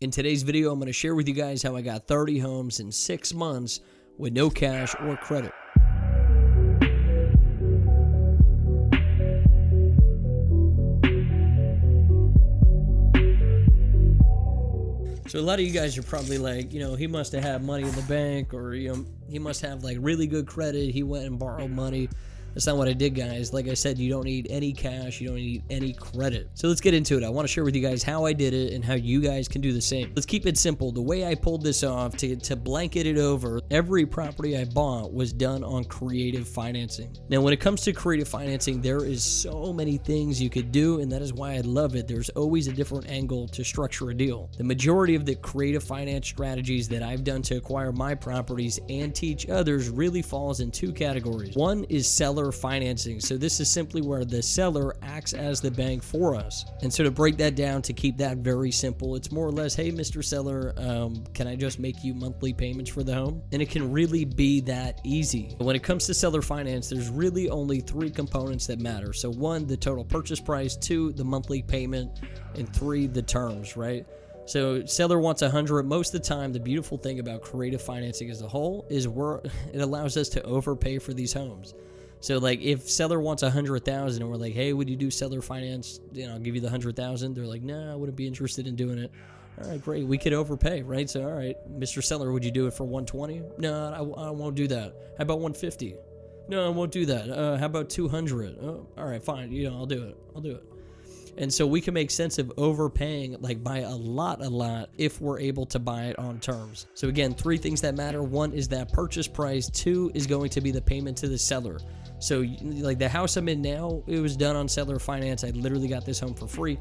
In today's video, I'm going to share with you guys how I got 30 homes in 6 months with no cash or credit. So a lot of you guys are probably like, he must have had money in the bank, or, he must have like really good credit. He went and borrowed money. That's not what I did, guys. Like I said, you don't need any cash. You don't need any credit. So let's get into it. I want to share with you guys how I did it and how you guys can do the same. Let's keep it simple. The way I pulled this off to blanket it over, every property I bought was done on creative financing. Now, when it comes to creative financing, there is so many things you could do, and that is why I love it. There's always a different angle to structure a deal. The majority of the creative finance strategies that I've done to acquire my properties and teach others really falls in two categories. One is seller financing. So this is simply where the seller acts as the bank for us. And so to break that down, to keep that very simple, it's more or less, hey, Mr. Seller, can I just make you monthly payments for the home? And it can really be that easy. When it comes to seller finance, there's really only 3 components that matter. So 1, the total purchase price, 2, the monthly payment, and 3, the terms, right? So seller wants 100. Most of the time, the beautiful thing about creative financing as a whole is it allows us to overpay for these homes. So like if seller wants 100,000 and we're like, hey, would you do seller finance? I'll give you the 100,000. They're like, nah, I wouldn't be interested in doing it. All right, great. We could overpay, right? So, all right, Mr. Seller, would you do it for 120? No, I won't do that. How about 150? No, I won't do that. How about 200? Oh, all right, fine. I'll do it. I'll do it. And so we can make sense of overpaying like by a lot if we're able to buy it on terms. So again, 3 things that matter. 1 is that purchase price. 2 is going to be the payment to the seller. So like the house I'm in now, it was done on seller finance. I literally got this home for free.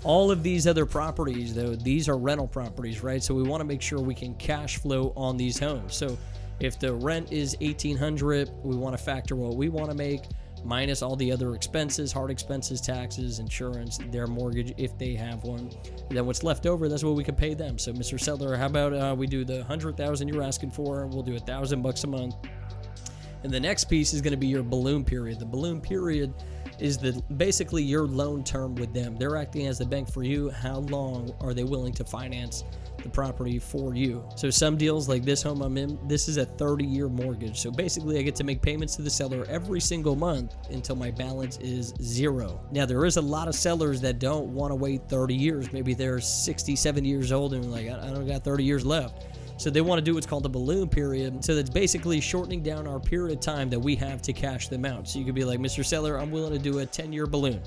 All of these other properties, though, these are rental properties, right? So we want to make sure we can cash flow on these homes. So if the rent is $1,800, we want to factor what we want to make minus all the other expenses, hard expenses, taxes, insurance, their mortgage if they have one. And then what's left over, that's what we can pay them. So Mr. Seller, how about we do the 100,000 you're asking for, and we'll do $1,000 a month. And the next piece is going to be your balloon period. The balloon period is basically your loan term with them. They're acting as the bank for you. How long are they willing to finance the property for you? So some deals like this home I'm in, this is a 30-year mortgage. So basically I get to make payments to the seller every single month until my balance is 0. Now there is a lot of sellers that don't want to wait 30 years. Maybe they're 60, 70 years old and like, I don't got 30 years left. So they want to do what's called the balloon period. So that's basically shortening down our period of time that we have to cash them out. So you could be like, Mr. Seller, I'm willing to do a 10-year balloon.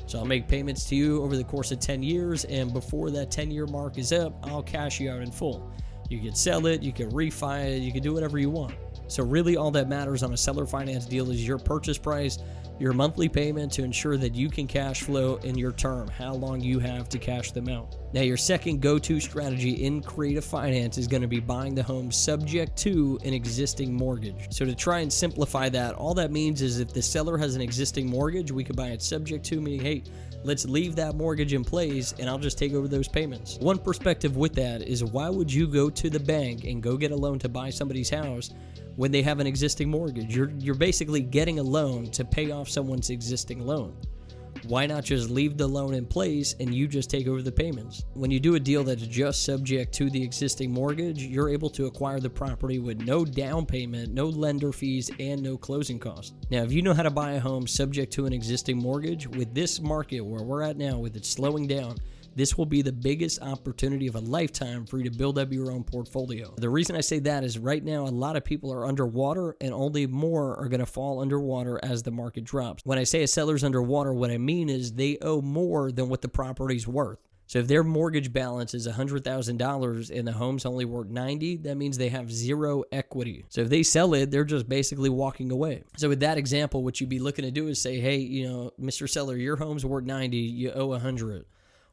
So I'll make payments to you over the course of 10 years. And before that 10-year mark is up, I'll cash you out in full. You can sell it, you can refi it, you can do whatever you want. So really all that matters on a seller finance deal is your purchase price, your monthly payment to ensure that you can cash flow in your term, how long you have to cash them out. Now, your second go-to strategy in creative finance is going to be buying the home subject to an existing mortgage. So to try and simplify that, all that means is if the seller has an existing mortgage, we could buy it subject to, meaning, hey, let's leave that mortgage in place and I'll just take over those payments. One perspective with that is why would you go to the bank and go get a loan to buy somebody's house when they have an existing mortgage? You're basically getting a loan to pay off someone's existing loan. Why not just leave the loan in place and you just take over the payments? When you do a deal that's just subject to the existing mortgage, you're able to acquire the property with no down payment, no lender fees, and no closing costs. Now, if you know how to buy a home subject to an existing mortgage, with this market where we're at now, with it slowing down, this will be the biggest opportunity of a lifetime for you to build up your own portfolio. The reason I say that is right now, a lot of people are underwater and only more are going to fall underwater as the market drops. When I say a seller's underwater, what I mean is they owe more than what the property's worth. So if their mortgage balance is $100,000 and the home's only worth $90,000, that means they have 0 equity. So if they sell it, they're just basically walking away. So with that example, what you'd be looking to do is say, hey, Mr. Seller, your home's worth $90,000, you owe $100,000.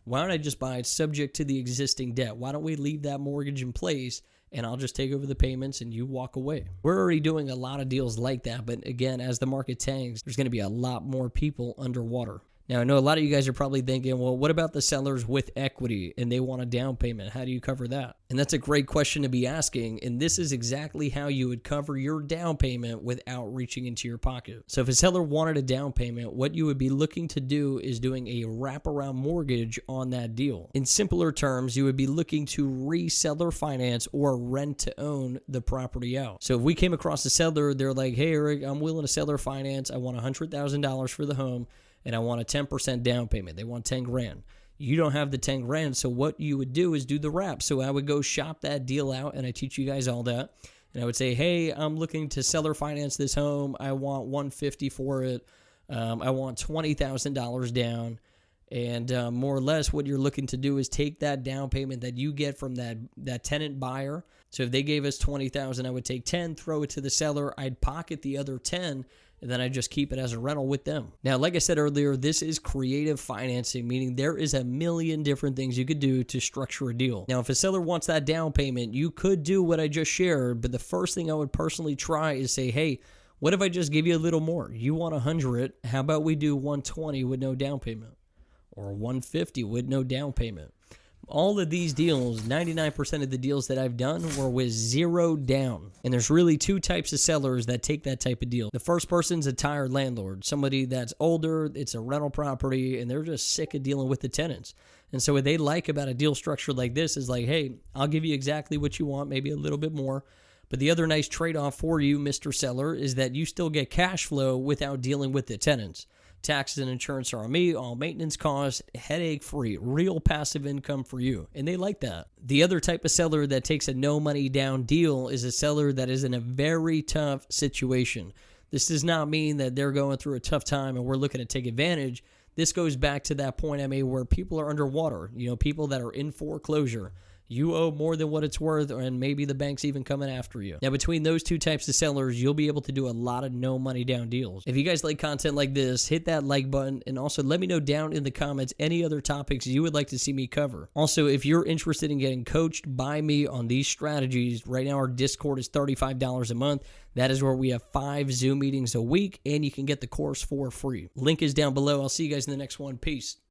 Why don't I just buy it subject to the existing debt? Why don't we leave that mortgage in place and I'll just take over the payments and you walk away? We're already doing a lot of deals like that, but again, as the market tanks, there's going to be a lot more people underwater. Now, I know a lot of you guys are probably thinking, well, what about the sellers with equity and they want a down payment? How do you cover that? And that's a great question to be asking. And this is exactly how you would cover your down payment without reaching into your pocket. So if a seller wanted a down payment, what you would be looking to do is doing a wraparound mortgage on that deal. In simpler terms, you would be looking to reseller finance or rent to own the property out. So if we came across a seller, they're like, hey, Eric, I'm willing to seller finance. I want $100,000 for the home and I want a 10% down payment. They want 10 grand. You don't have the 10 grand. So what you would do is do the wrap. So I would go shop that deal out, and I teach you guys all that. And I would say, hey, I'm looking to seller finance this home. I want $150,000 for it. I want $20,000 down. And more or less what you're looking to do is take that down payment that you get from that tenant buyer. So if they gave us $20,000, I would take 10, throw it to the seller. I'd pocket the other 10, and then I just keep it as a rental with them. Now, like I said earlier, this is creative financing, meaning there is a million different things you could do to structure a deal. Now, if a seller wants that down payment, you could do what I just shared, but the first thing I would personally try is say, hey, what if I just give you a little more? You want 100, how about we do 120 with no down payment? Or 150 with no down payment? All of these deals, 99% of the deals that I've done were with zero down. And there's really two types of sellers that take that type of deal. The first person's a tired landlord, somebody that's older, it's a rental property, and they're just sick of dealing with the tenants. And so what they like about a deal structure like this is like, hey, I'll give you exactly what you want, maybe a little bit more. But the other nice trade-off for you, Mr. Seller, is that you still get cash flow without dealing with the tenants. Taxes and insurance are on me, all maintenance costs, headache-free, real passive income for you. And they like that. The other type of seller that takes a no money down deal is a seller that is in a very tough situation. This does not mean that they're going through a tough time and we're looking to take advantage. This goes back to that point I made where people are underwater, people that are in foreclosure. You owe more than what it's worth, and maybe the bank's even coming after you. Now, between those two types of sellers, you'll be able to do a lot of no money down deals. If you guys like content like this, hit that like button, and also let me know down in the comments any other topics you would like to see me cover. Also, if you're interested in getting coached by me on these strategies, right now our Discord is $35 a month. That is where we have 5 Zoom meetings a week, and you can get the course for free. Link is down below. I'll see you guys in the next one. Peace.